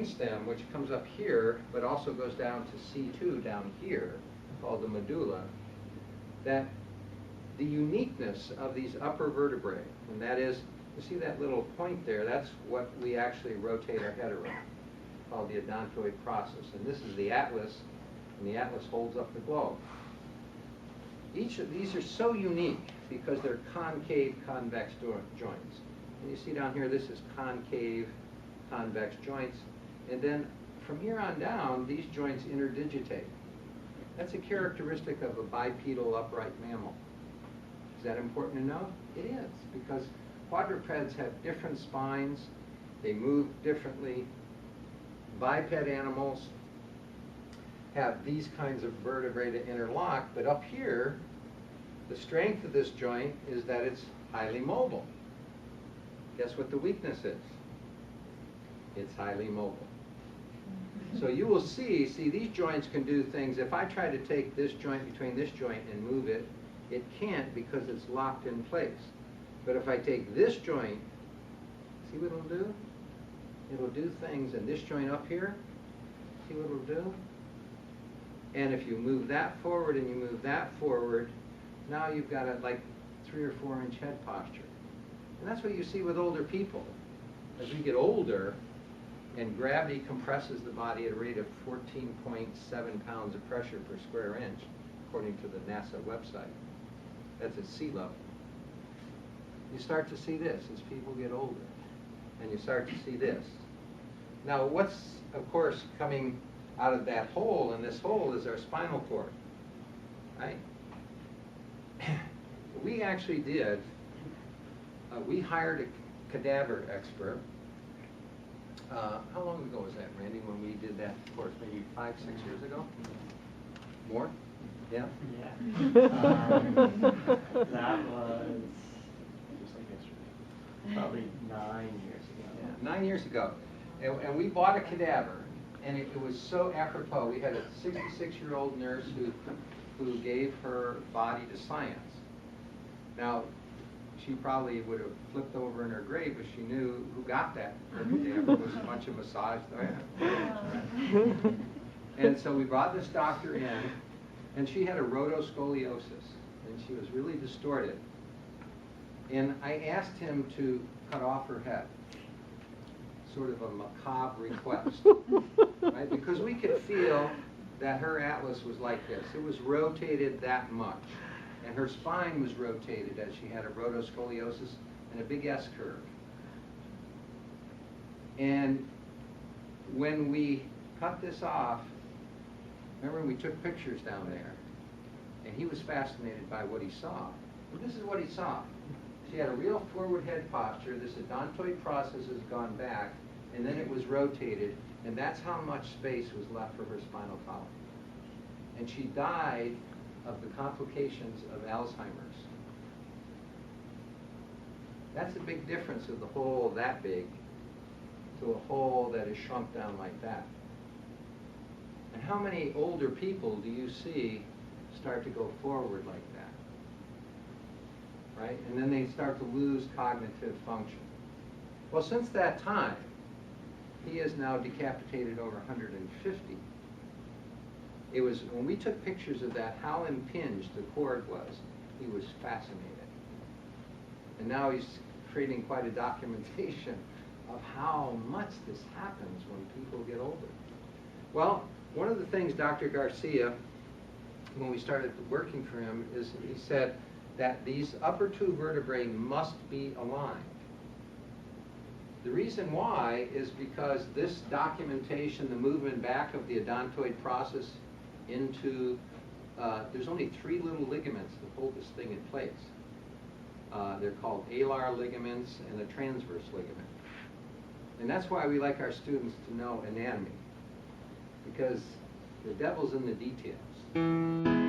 brainstem, which comes up here, but also goes down to C2 down here, called the medulla, that the uniqueness of these upper vertebrae, and that is, you see that little point there, that's what we actually rotate our head around, called the odontoid process. And this is the atlas, and the atlas holds up the globe. Each of these are so unique because they're concave, convex joints. And you see down here, this is concave, convex joints. And then from here on down, these joints interdigitate. That's a characteristic of a bipedal upright mammal. Is that important to know? It is, because quadrupeds have different spines, they move differently. Biped animals have these kinds of vertebrae to interlock, but up here, the strength of this joint is that it's highly mobile. Guess what the weakness is? It's highly mobile. So you will see these joints can do things. If I try to take this joint between this joint and move it, it can't because it's locked in place. But if I take this joint, see what it'll do? It'll do things, and this joint up here, see what it'll do? And if you move that forward and you move that forward, now you've got a like 3 or 4 inch head posture. And that's what you see with older people. As we get older, and gravity compresses the body at a rate of 14.7 pounds of pressure per square inch, according to the NASA website. That's at sea level. You start to see this as people get older, and you start to see this. Now, what's, of course, coming out of that hole, and this hole is our spinal cord, right? We actually did, we hired a cadaver expert. How long ago was that, Randy, when we did that course? Maybe 5, 6 years ago? More? Yeah? Yeah. That was just like yesterday. Probably 9 years ago. Yeah, 9 years ago. And we bought a cadaver, and it was so apropos. We had a 66-year-old nurse who gave her body to science. Now, she probably would have flipped over in her grave if she knew who got that cadaver. It was a bunch of massage. And so we brought this doctor in, and she had a rotoscoliosis, and she was really distorted. And I asked him to cut off her head, sort of a macabre request, right? Because we could feel that her atlas was like this. It was rotated that much. And her spine was rotated as she had a rotoscoliosis and a big S-curve. And when we cut this off, remember we took pictures down there, and he was fascinated by what he saw. And this is what he saw. She had a real forward head posture. This odontoid process has gone back, and then it was rotated, and that's how much space was left for her spinal column. And she died of the complications of Alzheimer's. That's a big difference of the hole that big to a hole that is shrunk down like that. And how many older people do you see start to go forward like that? Right? And then they start to lose cognitive function. Well, since that time, he has now decapitated over 150. It was, when we took pictures of that, how impinged the cord was, he was fascinated. And now he's creating quite a documentation of how much this happens when people get older. Well, one of the things Dr. Garcia, when we started working for him, is he said that these upper 2 vertebrae must be aligned. The reason why is because this documentation, the movement back of the odontoid process into, there's only 3 little ligaments that hold this thing in place. They're called alar ligaments and a transverse ligament. And that's why we like our students to know anatomy, because the devil's in the details.